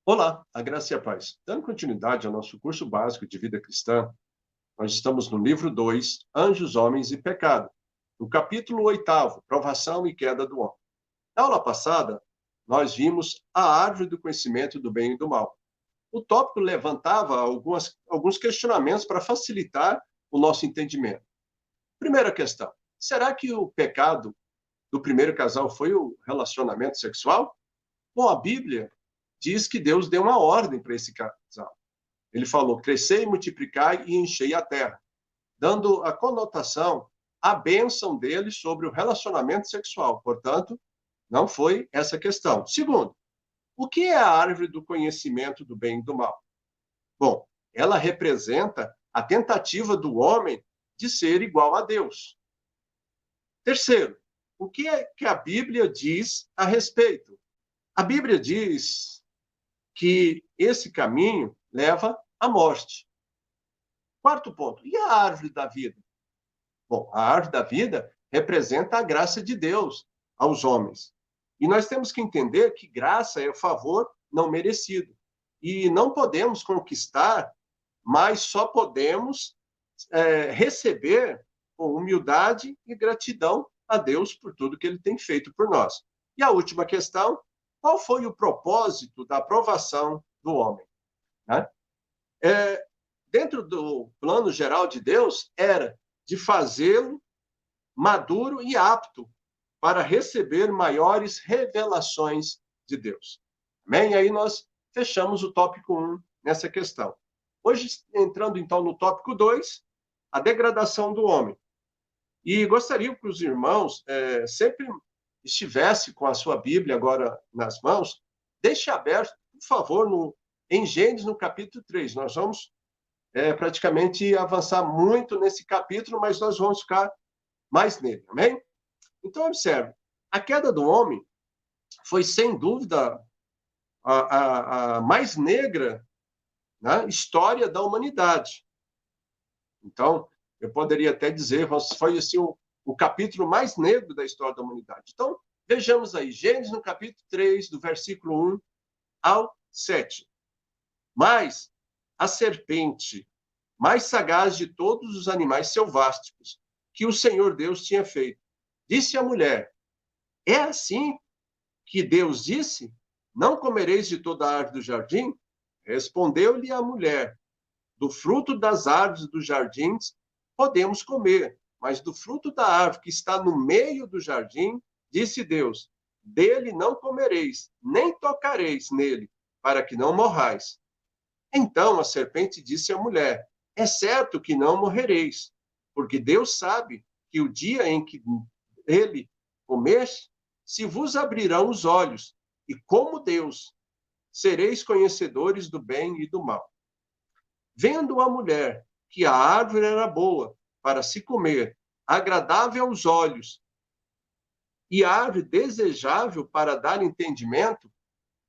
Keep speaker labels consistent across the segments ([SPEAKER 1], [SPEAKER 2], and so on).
[SPEAKER 1] Olá, a graça e a paz. Dando continuidade ao nosso curso básico de vida cristã, nós estamos no livro 2, Anjos, Homens e Pecado, no capítulo 8, Provação e Queda do Homem. Na aula passada, nós vimos a árvore do conhecimento do bem e do mal. O tópico levantava alguns questionamentos para facilitar o nosso entendimento. Primeira questão: será que o pecado do primeiro casal foi o relacionamento sexual? Bom, a Bíblia diz que Deus deu uma ordem para esse casal. Ele falou: crescei, multiplicai e enchei a terra, dando a conotação, a bênção dele sobre o relacionamento sexual. Portanto, não foi essa questão. Segundo, o que é a árvore do conhecimento do bem e do mal? Bom, ela representa a tentativa do homem de ser igual a Deus. Terceiro, o que é que a Bíblia diz a respeito? A Bíblia diz que esse caminho leva à morte. Quarto ponto, e a árvore da vida? Bom, a árvore da vida representa a graça de Deus aos homens. E nós temos que entender que graça é favor não merecido. E não podemos conquistar, mas só podemos receber com humildade e gratidão a Deus por tudo que ele tem feito por nós. E a última questão: qual foi o propósito da aprovação do homem? Né? Dentro do plano geral de Deus, era de fazê-lo maduro e apto para receber maiores revelações de Deus. Amém? E aí nós fechamos o tópico 1 nessa questão. Hoje, entrando então no tópico 2, a degradação do homem. E gostaria que os irmãos sempre estivessem com a sua Bíblia agora nas mãos. Deixe aberto, por favor, em Gênesis, no capítulo 3. Nós vamos praticamente avançar muito nesse capítulo, mas nós vamos ficar mais nele, amém? Então, observe, a queda do homem foi, sem dúvida, a mais negra, né, história da humanidade. Então, eu poderia até dizer, foi assim, o capítulo mais negro da história da humanidade. Então, vejamos aí, Gênesis no capítulo 3, do versículo 1 ao 7. Mas a serpente, mais sagaz de todos os animais selváticos que o Senhor Deus tinha feito, disse à mulher: é assim que Deus disse: não comereis de toda a árvore do jardim? Respondeu-lhe a mulher: do fruto das árvores dos jardins podemos comer, mas do fruto da árvore que está no meio do jardim, disse Deus: dele não comereis, nem tocareis nele, para que não morrais. Então a serpente disse à mulher: é certo que não morrereis, porque Deus sabe que o dia em que ele comer, se vos abrirão os olhos, e como Deus, sereis conhecedores do bem e do mal. Vendo a mulher que a árvore era boa para se comer, agradável aos olhos, e árvore desejável para dar entendimento,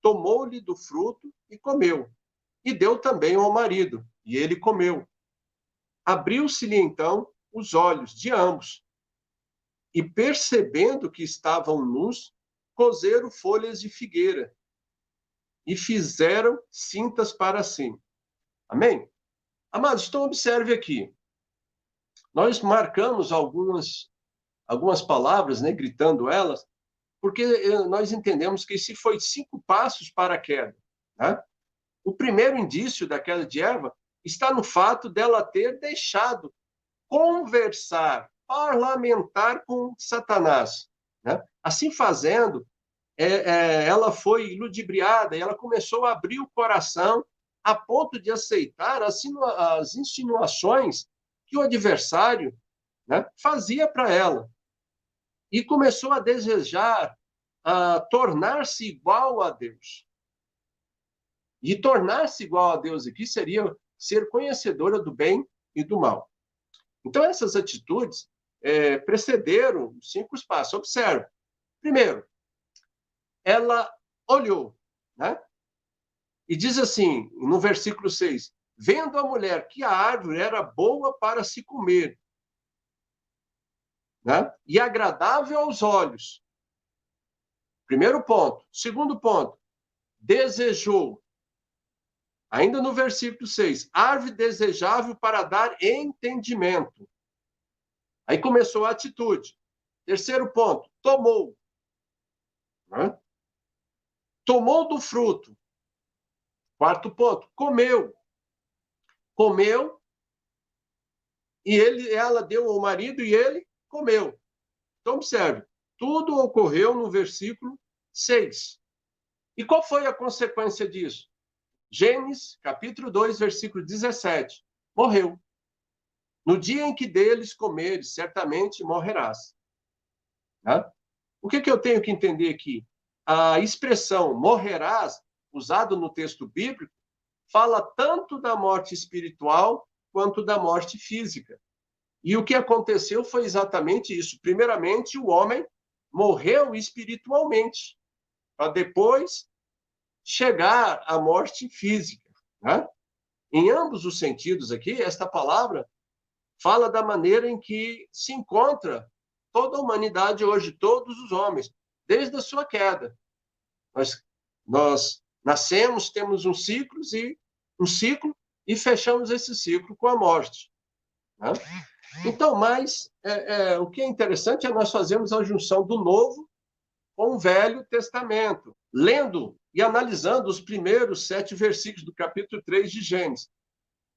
[SPEAKER 1] tomou-lhe do fruto e comeu. E deu também ao marido, e ele comeu. Abriu-se-lhe então os olhos de ambos, e percebendo que estavam nus, coseram folhas de figueira e fizeram cintas para si. Amém? Amados, então observe aqui. Nós marcamos algumas palavras, né, gritando elas, porque nós entendemos que se foi 5 passos para a queda. Né? O primeiro indício da queda de Eva está no fato dela ter deixado conversar, parlamentar com Satanás. Né? Assim fazendo, ela foi ludibriada e ela começou a abrir o coração a ponto de aceitar as insinuações que o adversário, né, fazia para ela. E começou a desejar tornar-se igual a Deus. E tornar-se igual a Deus aqui seria ser conhecedora do bem e do mal. Então, essas atitudes precederam os 5 passos. Observe. Primeiro, ela olhou, né? E diz assim, no versículo 6, vendo a mulher que a árvore era boa para se comer, né? E agradável aos olhos. Primeiro ponto. Segundo ponto, desejou. Ainda no versículo 6, árvore desejável para dar entendimento. Aí começou a atitude. Terceiro ponto, tomou. Né? Tomou do fruto. Quarto ponto, comeu. Comeu, e ela deu ao marido e ele comeu. Então, observe, tudo ocorreu no versículo 6. E qual foi a consequência disso? Gênesis, capítulo 2, versículo 17. Morreu. No dia em que deles comeres, certamente morrerás. Tá? O que eu tenho que entender aqui? A expressão morrerás, usada no texto bíblico, fala tanto da morte espiritual quanto da morte física. E o que aconteceu foi exatamente isso. Primeiramente, o homem morreu espiritualmente, para depois chegar à morte física. Né? Em ambos os sentidos aqui, esta palavra fala da maneira em que se encontra toda a humanidade hoje, todos os homens, desde a sua queda. Nós nascemos, temos um ciclo e fechamos esse ciclo com a morte. Né? Então, mas o que é interessante é nós fazermos a junção do Novo com o Velho Testamento, lendo e analisando os primeiros 7 versículos do capítulo 3 de Gênesis.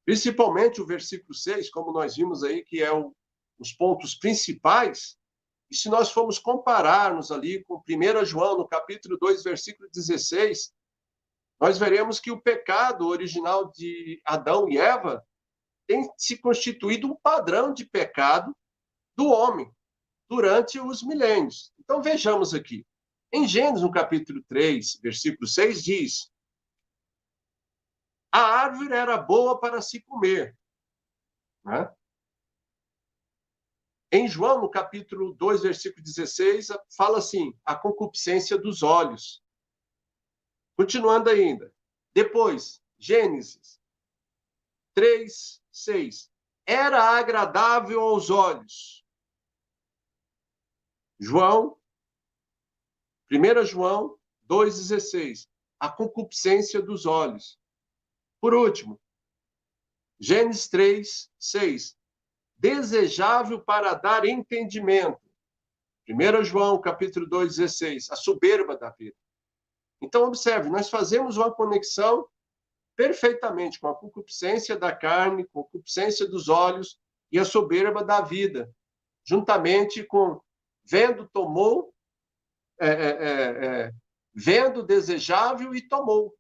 [SPEAKER 1] Principalmente o versículo 6, como nós vimos aí, que é os pontos principais. E se nós formos compararmos ali com 1 João, no capítulo 2, versículo 16, nós veremos que o pecado original de Adão e Eva tem se constituído um padrão de pecado do homem durante os milênios. Então, vejamos aqui. Em Gênesis, no capítulo 3, versículo 6, diz: a árvore era boa para se comer. Né? Em João, no capítulo 2, versículo 16, fala assim, a concupiscência dos olhos. Continuando ainda. Depois, Gênesis 3, 6. Era agradável aos olhos. João, 1 João 2,16. A concupiscência dos olhos. Por último, Gênesis 3, 6. Desejável para dar entendimento. 1 João, capítulo 2, 16. A soberba da vida. Então, observe, nós fazemos uma conexão perfeitamente com a concupiscência da carne, com a concupiscência dos olhos e a soberba da vida, juntamente com vendo, tomou, vendo desejável e tomou.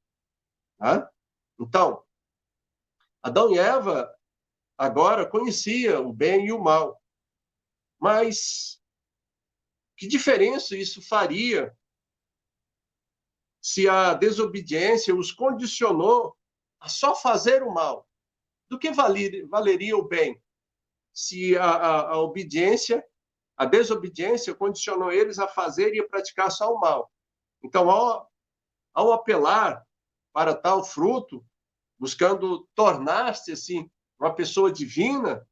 [SPEAKER 1] Tá? Então, Adão e Eva agora conhecia o bem e o mal, mas que diferença isso faria se a desobediência os condicionou a só fazer o mal? Do que valeria o bem se a obediência, a desobediência condicionou eles a fazer e a praticar só o mal? Então, ao apelar para tal fruto, buscando tornar-se assim uma pessoa divina,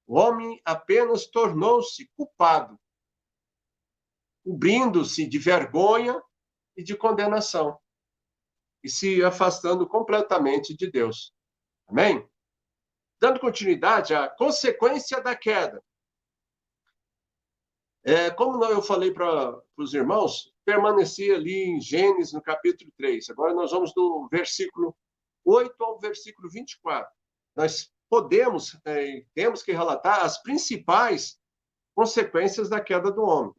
[SPEAKER 1] o homem apenas tornou-se culpado, cobrindo-se de vergonha e de condenação, e se afastando completamente de Deus. Amém? Dando continuidade à consequência da queda. Como eu falei para os irmãos, permaneci ali em Gênesis, no capítulo 3. Agora nós vamos do versículo 8 ao versículo 24. Nós temos que relatar as principais consequências da queda do homem.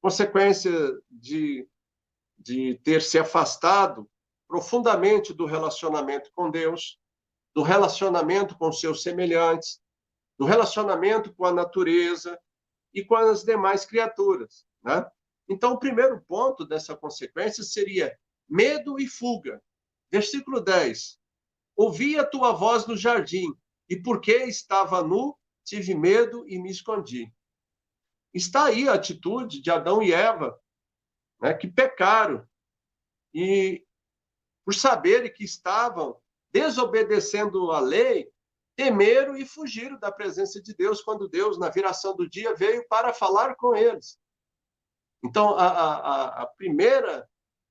[SPEAKER 1] Consequência de ter se afastado profundamente do relacionamento com Deus, do relacionamento com seus semelhantes, do relacionamento com a natureza e com as demais criaturas. Né? Então, o primeiro ponto dessa consequência seria medo e fuga. Versículo 10. Ouvi a tua voz no jardim, e porque estava nu, tive medo e me escondi. Está aí a atitude de Adão e Eva, né, que pecaram, e por saberem que estavam desobedecendo a lei, temeram e fugiram da presença de Deus quando Deus, na viração do dia, veio para falar com eles. Então, a primeira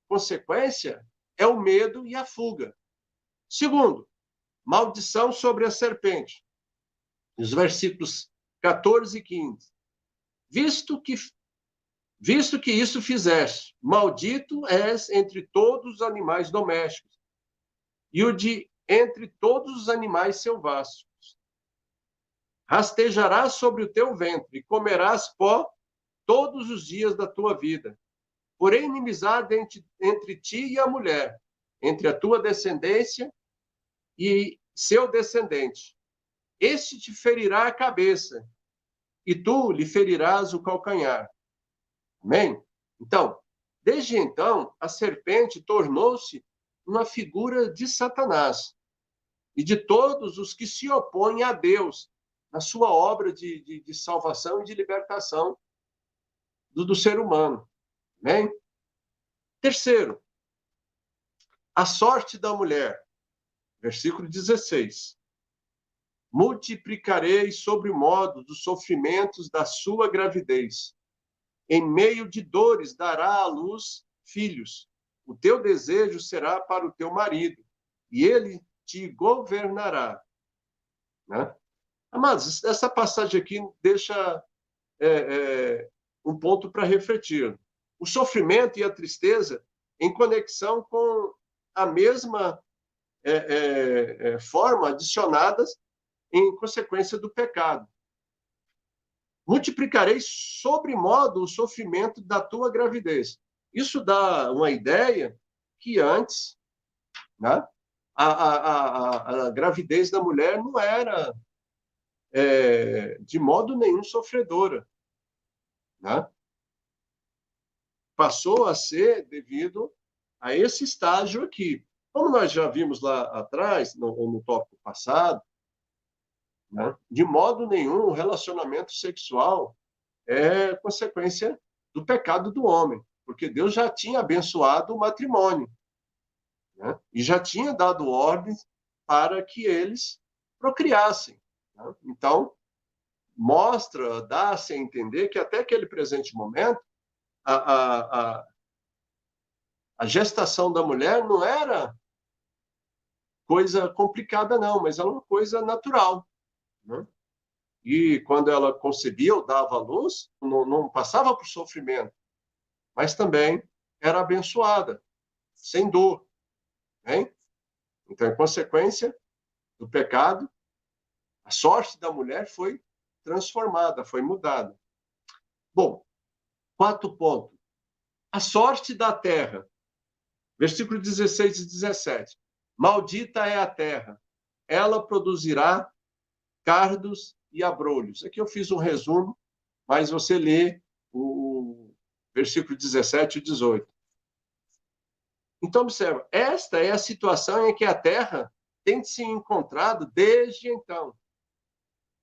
[SPEAKER 1] consequência é o medo e a fuga. Segundo, maldição sobre a serpente. Os versículos 14 e 15. Visto que isso fizeste, maldito és entre todos os animais domésticos e o de entre todos os animais selváticos. Rastejarás sobre o teu ventre e comerás pó todos os dias da tua vida. Porém, inimizade entre ti e a mulher, entre a tua descendência e seu descendente. Este te ferirá a cabeça, e tu lhe ferirás o calcanhar. Amém? Então, desde então, a serpente tornou-se uma figura de Satanás e de todos os que se opõem a Deus na sua obra de salvação e de libertação do ser humano. Amém? Terceiro, a sorte da mulher. Versículo 16. Multiplicarei sobre modo dos sofrimentos da sua gravidez. Em meio de dores dará à luz filhos. O teu desejo será para o teu marido, e ele te governará. Né? Amados, essa passagem aqui deixa um ponto para refletir. O sofrimento e a tristeza em conexão com a mesma forma adicionadas em consequência do pecado. Multiplicarei sobremodo o sofrimento da tua gravidez. Isso dá uma ideia que antes, né, a gravidez da mulher não era de modo nenhum sofredora. Né? Passou a ser devido a esse estágio aqui. Como nós já vimos lá atrás, no tópico passado, né, de modo nenhum o relacionamento sexual é consequência do pecado do homem, porque Deus já tinha abençoado o matrimônio, né, e já tinha dado ordens para que eles procriassem. Né? Então, dá-se a entender que até aquele presente momento, a gestação da mulher não era coisa complicada, não, mas era uma coisa natural. Né? E quando ela concebia ou dava à luz, não passava por sofrimento, mas também era abençoada, sem dor. Né? Então, em consequência do pecado, a sorte da mulher foi transformada, foi mudada. Bom, 4 pontos. A sorte da terra. Versículo 16 e 17. Maldita é a terra, ela produzirá cardos e abrolhos. Aqui eu fiz um resumo, mas você lê o versículo 17 e 18. Então, observa, esta é a situação em que a terra tem se encontrado desde então,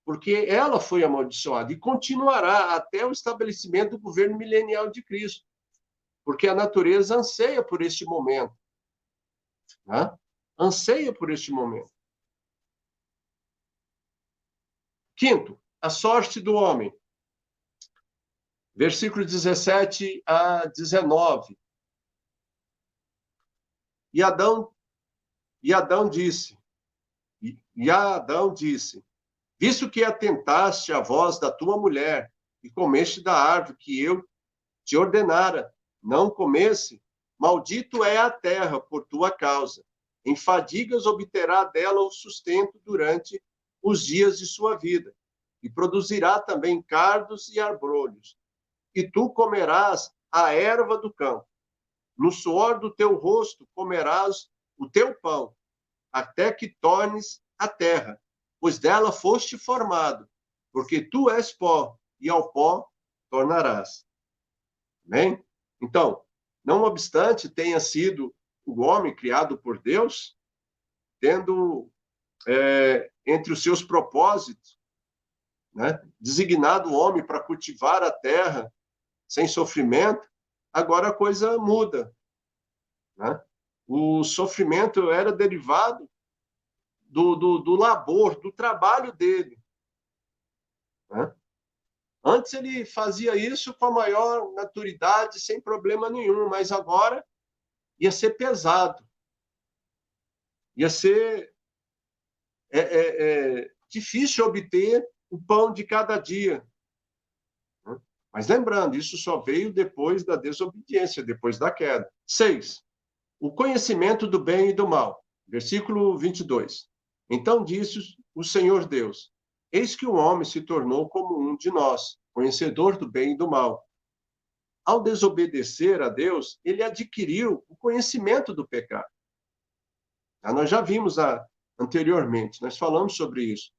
[SPEAKER 1] porque ela foi amaldiçoada e continuará até o estabelecimento do governo milenial de Cristo, porque a natureza anseia por este momento. Né? Anseia por este momento. Quinto, a sorte do homem. Versículo 17 a 19. E Adão disse, visto que atentaste à voz da tua mulher e comeste da árvore que eu te ordenara, não comesse, maldito é a terra por tua causa. Em fadigas obterá dela o sustento durante os dias de sua vida, e produzirá também cardos e abrolhos. E tu comerás a erva do campo. No suor do teu rosto comerás o teu pão, até que tornes a terra, pois dela foste formado, porque tu és pó, e ao pó tornarás. Amém? Então, não obstante tenha sido o homem criado por Deus, tendo entre os seus propósitos, né, designado o homem para cultivar a terra sem sofrimento, agora a coisa muda. Né? O sofrimento era derivado do labor, do trabalho dele. Né? Antes ele fazia isso com a maior naturalidade, sem problema nenhum, mas agora ia ser pesado. Ia ser difícil obter o pão de cada dia. Mas lembrando, isso só veio depois da desobediência, depois da queda. 6. O conhecimento do bem e do mal. Versículo 22. Então disse o Senhor Deus: Eis que o homem se tornou como um de nós, conhecedor do bem e do mal. Ao desobedecer a Deus, ele adquiriu o conhecimento do pecado. Nós já vimos anteriormente, nós falamos sobre isso.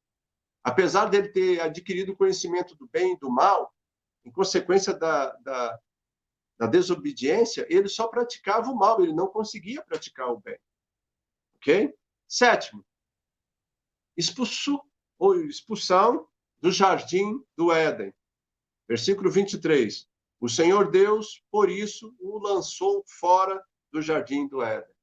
[SPEAKER 1] Apesar dele ter adquirido o conhecimento do bem e do mal, em consequência da desobediência, ele só praticava o mal, ele não conseguia praticar o bem. Ok? 7. Expulsão do jardim do Éden. Versículo 23. O Senhor Deus, por isso, o lançou fora do jardim do Éden.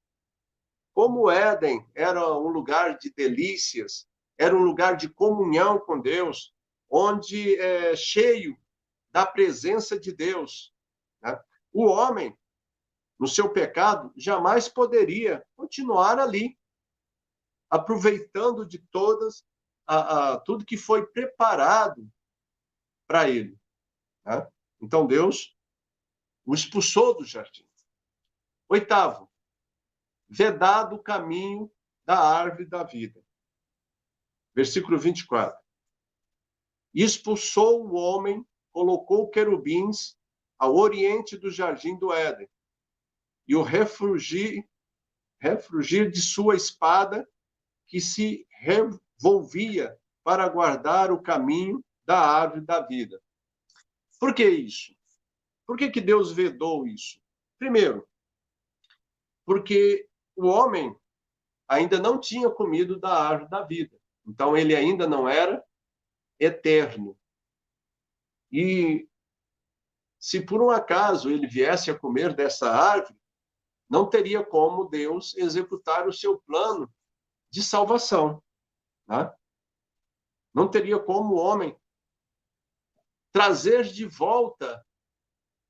[SPEAKER 1] Como o Éden era um lugar de delícias, era um lugar de comunhão com Deus, onde é cheio da presença de Deus, né? O homem, no seu pecado, jamais poderia continuar ali, aproveitando de tudo que foi preparado para ele, né? Então Deus o expulsou do jardim. 8. Vedado o caminho da árvore da vida. Versículo 24. E expulsou o homem, colocou querubins ao oriente do jardim do Éden, e o refrugir de sua espada, que se revolvia para guardar o caminho da árvore da vida. Por que isso? Por que Deus vedou isso? Primeiro, porque o homem ainda não tinha comido da árvore da vida. Então, ele ainda não era eterno. E se por um acaso ele viesse a comer dessa árvore, não teria como Deus executar o seu plano de salvação, né? Não teria como o homem trazer de volta,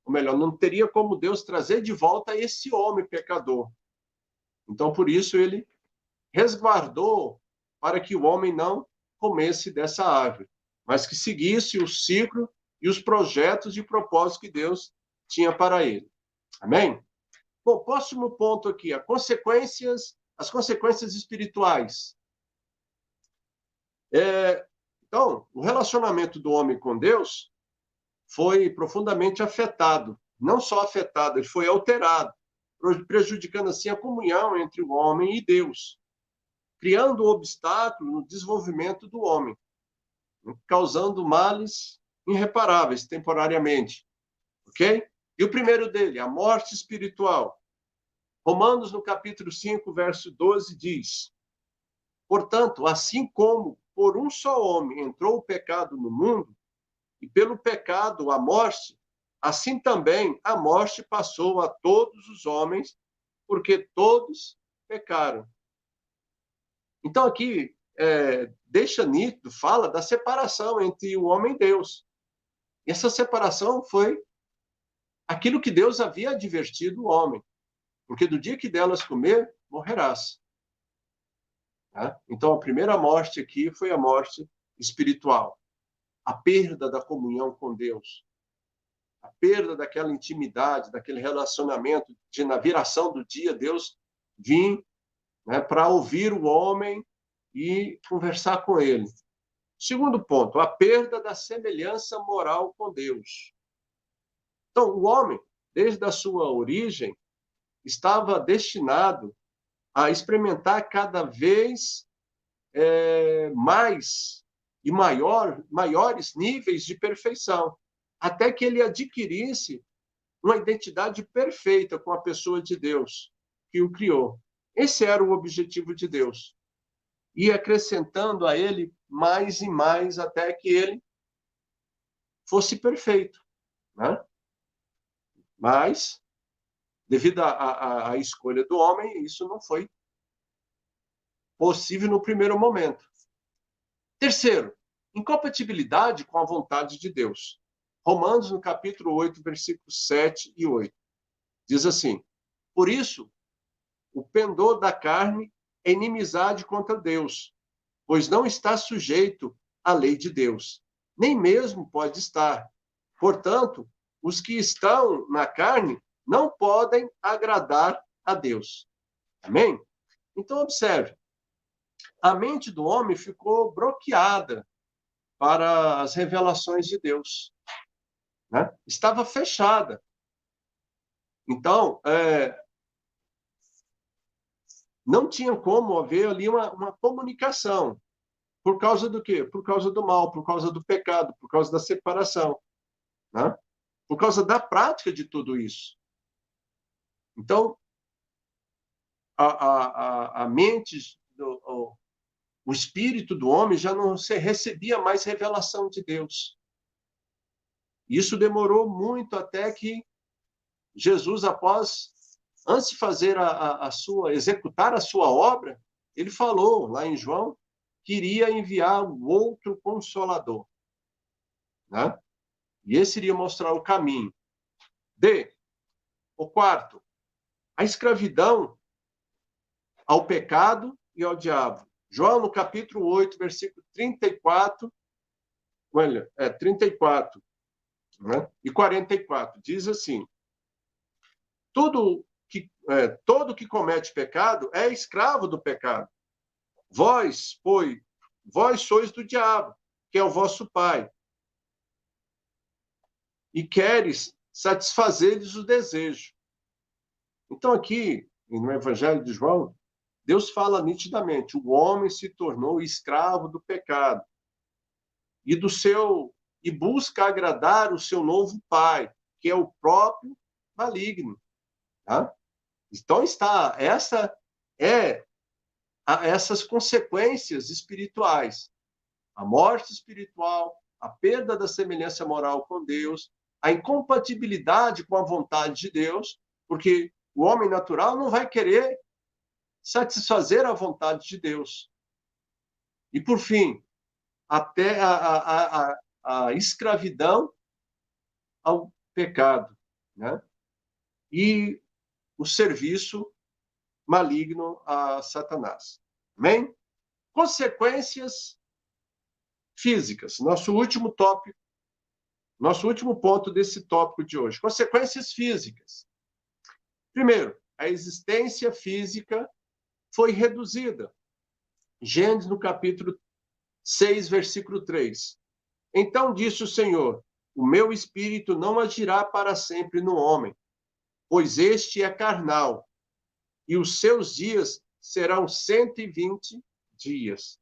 [SPEAKER 1] ou melhor, não teria como Deus trazer de volta esse homem pecador. Então, por isso, ele resguardou para que o homem não comesse dessa árvore, mas que seguisse o ciclo e os projetos e propósitos que Deus tinha para ele. Amém? Bom, próximo ponto aqui, as consequências espirituais. Então, o relacionamento do homem com Deus foi profundamente afetado. Não só afetado, ele foi alterado, prejudicando assim a comunhão entre o homem e Deus, criando um obstáculo no desenvolvimento do homem, causando males irreparáveis temporariamente. Ok? E o primeiro dele, a morte espiritual. Romanos, no capítulo 5, verso 12, diz: Portanto, assim como por um só homem entrou o pecado no mundo, e pelo pecado a morte, assim também a morte passou a todos os homens, porque todos pecaram. Então, aqui, deixa nítido, fala da separação entre o homem e Deus. E essa separação foi aquilo que Deus havia advertido o homem. Porque do dia que delas comer, morrerás. Tá? Então, a primeira morte aqui foi a morte espiritual. A perda da comunhão com Deus. A perda daquela intimidade, daquele relacionamento, de na viração do dia, Deus vir, né, para ouvir o homem e conversar com ele. Segundo ponto, a perda da semelhança moral com Deus. Então, o homem, desde a sua origem, estava destinado a experimentar cada vez mais e maiores níveis de perfeição, até que ele adquirisse uma identidade perfeita com a pessoa de Deus que o criou. Esse era o objetivo de Deus. E acrescentando a ele mais e mais até que ele fosse perfeito, né? Mas, devido à escolha do homem, isso não foi possível no primeiro momento. Terceiro, incompatibilidade com a vontade de Deus. Romanos, no capítulo 8, versículos 7 e 8. Diz assim: Por isso, o pendor da carne é inimizade contra Deus, pois não está sujeito à lei de Deus, nem mesmo pode estar. Portanto, os que estão na carne não podem agradar a Deus. Amém? Então, observe, a mente do homem ficou bloqueada para as revelações de Deus, né? Estava fechada. Então, não tinha como haver ali uma comunicação. Por causa do quê? Por causa do mal, por causa do pecado, por causa da separação, né? Por causa da prática de tudo isso. Então, a mente, o espírito do homem já não recebia mais revelação de Deus. Isso demorou muito até que Jesus, antes de fazer executar a sua obra, ele falou lá em João que iria enviar um outro Consolador, né? E esse iria mostrar o caminho. O quarto, a escravidão ao pecado e ao diabo. João, no capítulo 8, versículo 34, 34, né? E 44, diz assim: todo que comete pecado é escravo do pecado. Vós sois do diabo, que é o vosso pai, e queres satisfazer-lhes o desejo. Então, aqui, no Evangelho de João, Deus fala nitidamente: o homem se tornou escravo do pecado e busca agradar o seu novo pai, que é o próprio maligno. Tá? Então, essas consequências espirituais: a morte espiritual, a perda da semelhança moral com Deus, a incompatibilidade com a vontade de Deus, porque o homem natural não vai querer satisfazer a vontade de Deus. E, por fim, até a escravidão ao pecado, né? E o serviço maligno a Satanás. Amém? Consequências físicas. Nosso último ponto desse tópico de hoje. Consequências físicas. Primeiro, a existência física foi reduzida. Gênesis, no capítulo 6, versículo 3. Então disse o Senhor: o meu espírito não agirá para sempre no homem, pois este é carnal, e os seus dias serão 120 dias.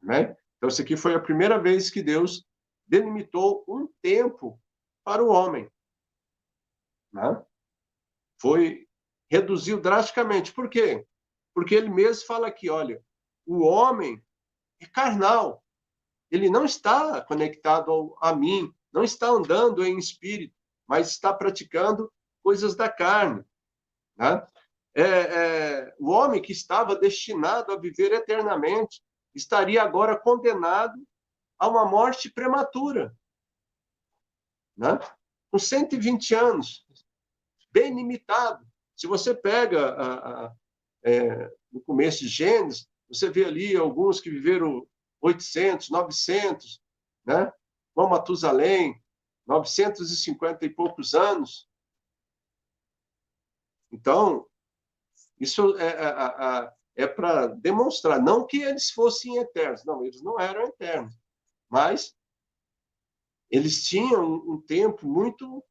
[SPEAKER 1] Né? Então, isso aqui foi a primeira vez que Deus delimitou um tempo para o homem. Né? Reduziu drasticamente. Por quê? Porque ele mesmo fala aqui, olha, o homem é carnal. Ele não está conectado a mim, não está andando em espírito, mas está praticando coisas da carne. Né? O homem que estava destinado a viver eternamente estaria agora condenado a uma morte prematura. Né? Com 120 anos, bem limitado. Se você pega no começo de Gênesis, você vê ali alguns que viveram 800, 900, né? Como Matusalém, 950 e poucos anos. Então, isso é para demonstrar, não que eles fossem eternos, não, eles não eram eternos, mas eles tinham um tempo muito,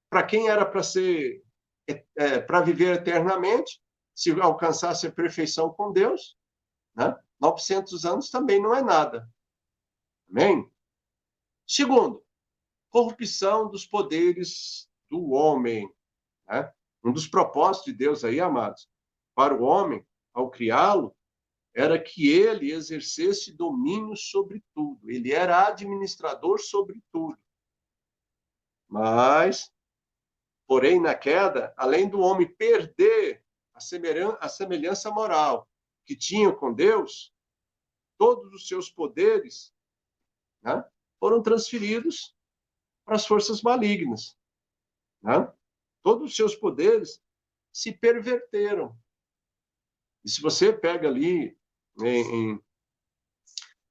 [SPEAKER 1] para quem era para ser, para viver eternamente, se alcançasse a perfeição com Deus, né? 900 anos também não é nada. Amém? Segundo, corrupção dos poderes do homem. Né? Um dos propósitos de Deus aí, amados, para o homem, ao criá-lo, era que ele exercesse domínio sobre tudo. Ele era administrador sobre tudo. Mas, porém, na queda, além do homem perder a semelhança moral que tinha com Deus, todos os seus poderes, né, foram transferidos para as forças malignas. Né? Todos os seus poderes se perverteram. E se você pega ali em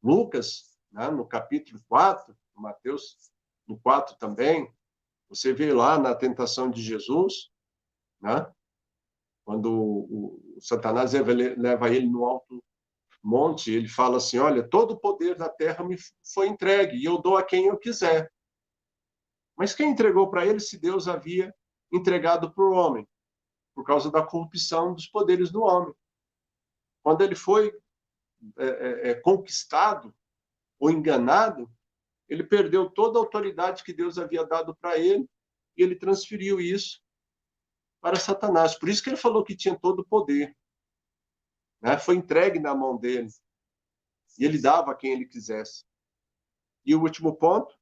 [SPEAKER 1] Lucas, né, no capítulo 4, Mateus no 4 também, você vê lá na tentação de Jesus, né, quando o Satanás leva ele no alto monte, ele fala assim, olha, todo o poder da terra me foi entregue e eu dou a quem eu quiser. Mas quem entregou para ele se Deus havia entregado para o homem? Por causa da corrupção dos poderes do homem. Quando ele foi conquistado ou enganado, ele perdeu toda a autoridade que Deus havia dado para ele e ele transferiu isso para Satanás. Por isso que ele falou que tinha todo o poder. Né? Foi entregue na mão dele. E ele dava a quem ele quisesse. E o último ponto,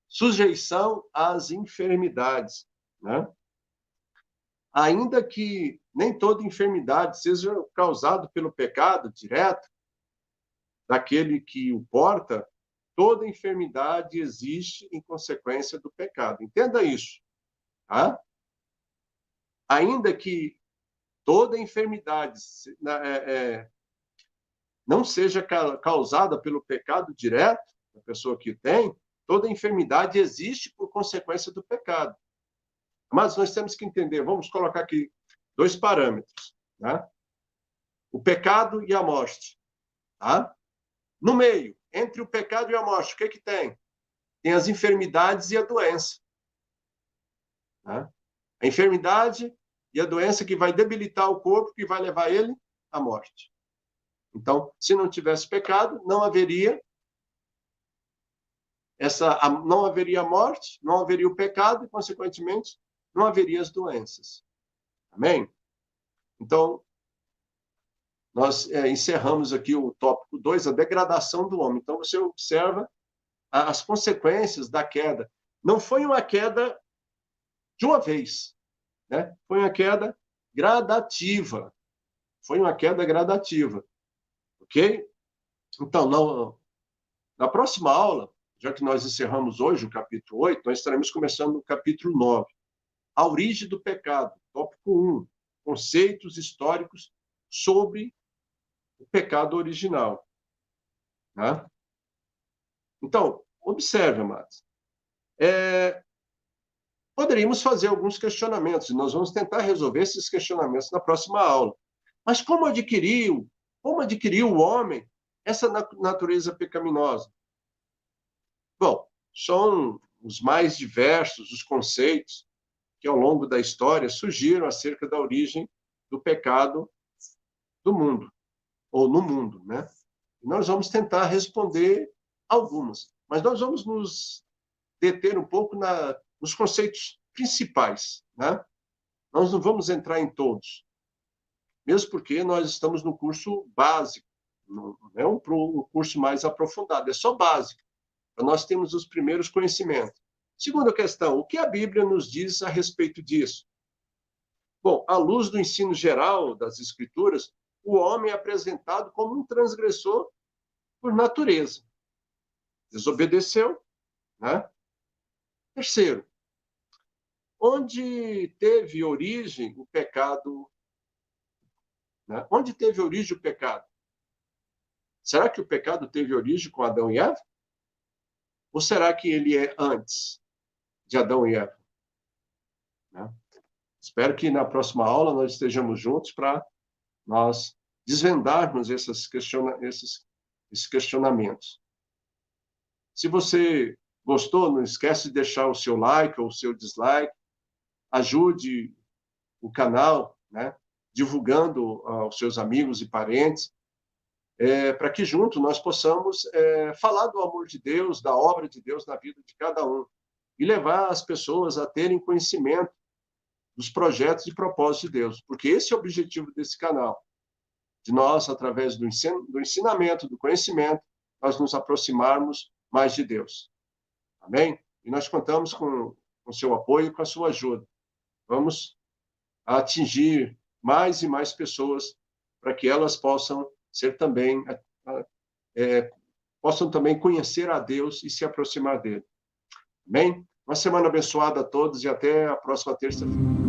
[SPEAKER 1] sujeição às enfermidades. Né? Ainda que nem toda enfermidade seja causada pelo pecado direto daquele que o porta, toda enfermidade existe em consequência do pecado. Entenda isso. Tá? Ainda que toda enfermidade não seja causada pelo pecado direto da pessoa que tem, toda enfermidade existe por consequência do pecado. Mas nós temos que entender, vamos colocar aqui 2 parâmetros, né? O pecado e a morte, tá? No meio, entre o pecado e a morte, o que que tem? Tem as enfermidades e a doença. Né? A enfermidade e a doença que vai debilitar o corpo, que vai levar ele à morte. Então, se não tivesse pecado, não haveria não haveria morte, não haveria o pecado e, consequentemente, não haveria as doenças. Amém? Então, nós encerramos aqui o tópico 2, a degradação do homem. Então, você observa as consequências da queda. Não foi uma queda de uma vez, né? Foi uma queda gradativa. Foi uma queda gradativa. Ok? Então, na próxima aula, já que nós encerramos hoje o capítulo 8, nós estaremos começando no capítulo 9. A origem do pecado, tópico 1. Conceitos históricos sobre o pecado original. Tá? Então, observe, amados. Poderíamos fazer alguns questionamentos, e nós vamos tentar resolver esses questionamentos na próxima aula. Mas como adquiriu o homem essa natureza pecaminosa? Bom, são os mais diversos os conceitos que ao longo da história surgiram acerca da origem do pecado do mundo, ou no mundo, né? E nós vamos tentar responder algumas, mas nós vamos nos deter um pouco nos conceitos principais, né? Nós não vamos entrar em todos, mesmo porque nós estamos no curso básico, não é um curso mais aprofundado, é só básico. Nós temos os primeiros conhecimentos. Segunda questão, o que a Bíblia nos diz a respeito disso? Bom, à luz do ensino geral das Escrituras, o homem é apresentado como um transgressor por natureza. Desobedeceu, né? Terceiro, onde teve origem o pecado? Né? Onde teve origem o pecado? Será que o pecado teve origem com Adão e Eva? Ou será que ele é antes de Adão e Eva? Né? Espero que na próxima aula nós estejamos juntos para nós desvendarmos esses questionamentos. Se você gostou, não esquece de deixar o seu like ou o seu dislike. Ajude o canal, né, divulgando aos seus amigos e parentes, para que juntos nós possamos falar do amor de Deus, da obra de Deus na vida de cada um e levar as pessoas a terem conhecimento dos projetos e propósitos de Deus, porque esse é o objetivo desse canal, de nós, através do ensinamento, do conhecimento, nós nos aproximarmos mais de Deus. Amém? E nós contamos com o seu apoio e com a sua ajuda. Vamos atingir mais e mais pessoas para que elas possam ser também possam também conhecer a Deus e se aproximar dele. Amém? Uma semana abençoada a todos e até a próxima terça-feira.